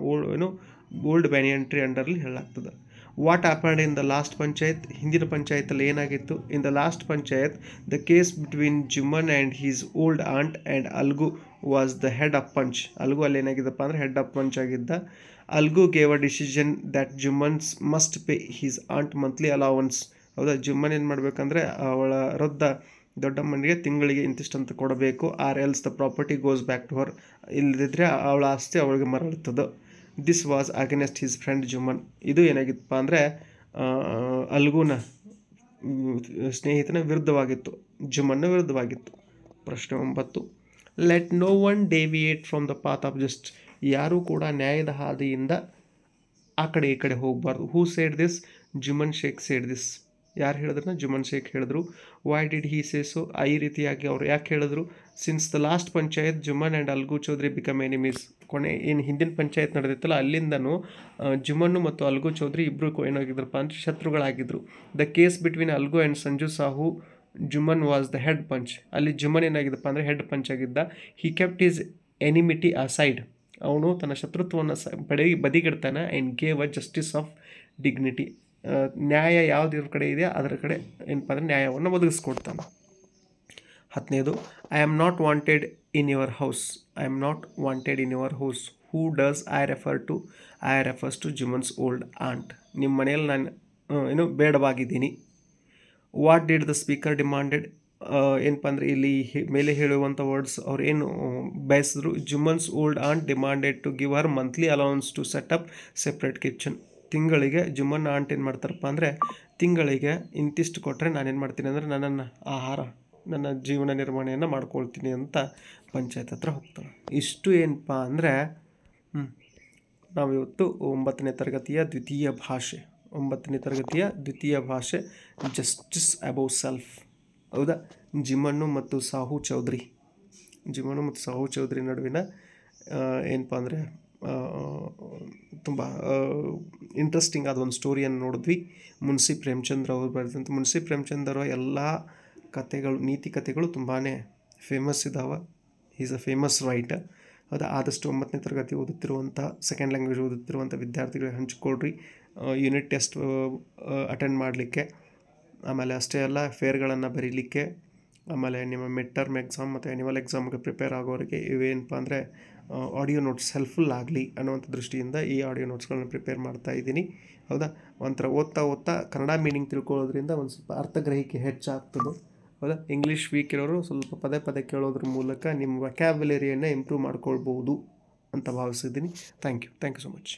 ಓಲ್ಡ್ ಬ್ಯಾನಿಯನ್ ಟ್ರೀ ಅಂಡರ್ಲಿ ಹೇಳಲಾಗ್ತದೆ. What happened in the last panchayat? ಹಿಂದಿನ ಪಂಚಾಯತಲ್ಲಿ ಏನಾಗಿತ್ತು? In the last panchayat the case between Jumman and his old aunt and Algu was the head of panch. Algu ಅಲ್ಲಿ ಏನಾಗಿದ್ದಪ್ಪ ಅಂದರೆ ಹೆಡ್ ಆಫ್ ಪಂಚ್ ಆಗಿದ್ದ. Algu gave a decision that Jumman's must pay his aunt monthly allowance. ಹೌದಾ, ಜುಮ್ಮನ್ ಏನು ಮಾಡಬೇಕಂದ್ರೆ ಅವಳ ವೃದ್ಧ ದೊಡ್ಡಮ್ಮನಿಗೆ ತಿಂಗಳಿಗೆ ಇಂತಿಷ್ಟಂತ ಕೊಡಬೇಕು. Or else the property goes back to her. ಇಲ್ಲದಿದ್ದರೆ ಅವಳ ಆಸ್ತಿ ಅವಳಿಗೆ ಮರಳುತ್ತದೆ. This was against his friend Jumman. ಇದು ಏನಾಗಿತ್ತಪ್ಪ ಅಂದರೆ ಅಲ್ಗುನ ಸ್ನೇಹಿತನ ವಿರುದ್ಧವಾಗಿತ್ತು, ಜುಮ್ಮನ್ನ ವಿರುದ್ಧವಾಗಿತ್ತು. ಪ್ರಶ್ನೆ 9. Let no one deviate from the path of just. ಯಾರೂ ಕೂಡ ನ್ಯಾಯದ ಹಾದಿಯಿಂದ ಆ ಕಡೆ ಈ ಕಡೆ ಹೋಗಬಾರ್ದು. Who said this? Jumman Sheikh said this. ಯಾರು ಹೇಳಿದ್ರನ್ನ? ಜುಮ್ಮನ್ ಶೇಖ್ ಹೇಳಿದ್ರು. Why did he say so? ಈ ರೀತಿಯಾಗಿ ಅವರು ಯಾಕೆ ಹೇಳಿದ್ರು? Since the last panchayat Jumman and Algu Chaudhary become enemies. ಏನು ಹಿಂದಿನ ಪಂಚಾಯತ್ ನಡೆದಿತ್ತಲ್ಲ ಅಲ್ಲಿಂದನೂ ಜುಮ್ಮನ್ನು ಮತ್ತು ಅಲ್ಗು ಚೌಧರಿ ಇಬ್ಬರು ಏನಾಗಿದ್ರಪ್ಪ ಅಂದರೆ ಶತ್ರುಗಳಾಗಿದ್ದರು. The case between Algu and Sanju Sahu Jumman was the head panch. ಅಲ್ಲಿ ಜುಮನ್ ಏನಾಗಿದ್ದಪ್ಪ ಅಂದರೆ ಹೆಡ್ ಪಂಚ್ ಆಗಿದ್ದ. He kept his enmity aside. ಅವನು ತನ್ನ ಶತ್ರುತ್ವವನ್ನು ಬದಿಗಿಡ್ತಾನೆ. And gave a justice of dignity. ನ್ಯಾಯ ಯಾವ್ದ್ರ ಕಡೆ ಇದೆ ಅದರ ಕಡೆ ಏನಪ್ಪ ಅಂದರೆ ನ್ಯಾಯವನ್ನು ಒದಗಿಸ್ಕೊಡ್ತಾನೆ. 10ನೇದು, I am not wanted in your house. I am not wanted in your house. Who does I refer to? I refers to Jumman's old aunt. ನಿಮ್ಮ ಮನೆಯಲ್ಲಿ ನಾನು ಬೇಡವಾಗಿದ್ದೀನಿ. What did the speaker demanded? ಏನಪ್ಪ ಅಂದರೆ ಇಲ್ಲಿ ಮೇಲೆ ಹೇಳುವಂಥ ವರ್ಡ್ಸ್ ಅವ್ರು ಏನು ಬಯಸಿದ್ರು? Jumman's old aunt demanded to give her monthly allowance to set up separate kitchen. ತಿಂಗಳಿಗೆ ಜುಮನ್ ಆಂಟ್ ಏನು ಮಾಡ್ತಾರಪ್ಪ ಅಂದರೆ ತಿಂಗಳಿಗೆ ಇಂತಿಷ್ಟು ಕೊಟ್ಟರೆ ನಾನೇನು ಮಾಡ್ತೀನಿ ಅಂದರೆ ನನ್ನನ್ನು ನನ್ನ ಜೀವನ ನಿರ್ವಹಣೆಯನ್ನು ಮಾಡ್ಕೊಳ್ತೀನಿ ಅಂತ ಪಂಚಾಯತ್ ಹತ್ರ ಹೋಗ್ತಾನೆ. ಇಷ್ಟು ಏನಪ್ಪ ಅಂದರೆ ನಾವಿವತ್ತು 9ನೇ ತರಗತಿಯ ದ್ವಿತೀಯ ಭಾಷೆ ಜಸ್ಟಿಸ್ ಅಬೌವ್ ಸೆಲ್ಫ್. ಹೌದಾ? ಜಿಮಣ್ಣು ಮತ್ತು ಸಾಹು ಚೌಧರಿ ನಡುವಿನ ಏನಪ್ಪ ಅಂದರೆ ತುಂಬ ಇಂಟ್ರೆಸ್ಟಿಂಗ್ ಆದ ಒಂದು ಸ್ಟೋರಿಯನ್ನು ನೋಡಿದ್ವಿ. ಮುನ್ಸಿ ಪ್ರೇಮ್ಚಂದ್ರ ಅವರು ಬರೆದಂಥ ಮುನ್ಸಿ ಪ್ರೇಮ್ಚಂದ್ರ ಅವರ ಎಲ್ಲ ಕಥೆಗಳು, ನೀತಿ ಕಥೆಗಳು ತುಂಬಾ ಫೇಮಸ್ ಇದ್ದಾವೆ. Is a famous writer. ಅದು ಆದಷ್ಟು 9ನೇ ತರಗತಿ ಓದುತ್ತಿರುವಂಥ, ಸೆಕೆಂಡ್ ಲ್ಯಾಂಗ್ವೇಜ್ ಓದುತ್ತಿರುವಂಥ ವಿದ್ಯಾರ್ಥಿಗಳಿಗೆ ಹಂಚಿಕೊಡ್ರಿ. ಯೂನಿಟ್ ಟೆಸ್ಟ್ ಅಟೆಂಡ್ ಮಾಡಲಿಕ್ಕೆ, ಆಮೇಲೆ ಅಷ್ಟೇ ಅಲ್ಲ ಫೇರ್ಗಳನ್ನು ಬರೀಲಿಕ್ಕೆ, ಆಮೇಲೆ ನಿಮ್ಮ ಮಿಡ್ ಟರ್ಮ್ ಎಕ್ಸಾಮ್ ಮತ್ತು ಆ್ಯನ್ಯುವಲ್ ಎಕ್ಸಾಮ್ಗೆ ಪ್ರಿಪೇರ್ ಆಗೋರಿಗೆ ಇವೇನಪ್ಪ ಅಂದರೆ ಆಡಿಯೋ ನೋಟ್ಸ್ ಹೆಲ್ಪ್ಫುಲ್ ಆಗಲಿ ಅನ್ನುವಂಥ ದೃಷ್ಟಿಯಿಂದ ಈ ಆಡಿಯೋ ನೋಟ್ಸ್ಗಳನ್ನ ಪ್ರಿಪೇರ್ ಮಾಡ್ತಾ ಇದ್ದೀನಿ. ಹೌದಾ? ಒಂಥರ ಓದ್ತಾ ಕನ್ನಡ ಮೀನಿಂಗ್ ತಿಳ್ಕೊಳ್ಳೋದ್ರಿಂದ ಒಂದು ಸ್ವಲ್ಪ ಅರ್ಥಗ್ರಹಿಕೆ ಹೆಚ್ಚಾಗ್ತದೆ. ಹೌದಾ? ಇಂಗ್ಲೀಷ್ ವೀಕ್ ಇರೋರು ಸ್ವಲ್ಪ ಪದೇ ಕೇಳೋದ್ರ ಮೂಲಕ ನಿಮ್ಮ ವೊಕ್ಯಾಬ್ಯುಲರಿಯನ್ನು ಇಂಪ್ರೂವ್ ಮಾಡ್ಕೊಳ್ಬೋದು ಅಂತ ಭಾವಿಸಿದ್ದೀನಿ. Thank you so much.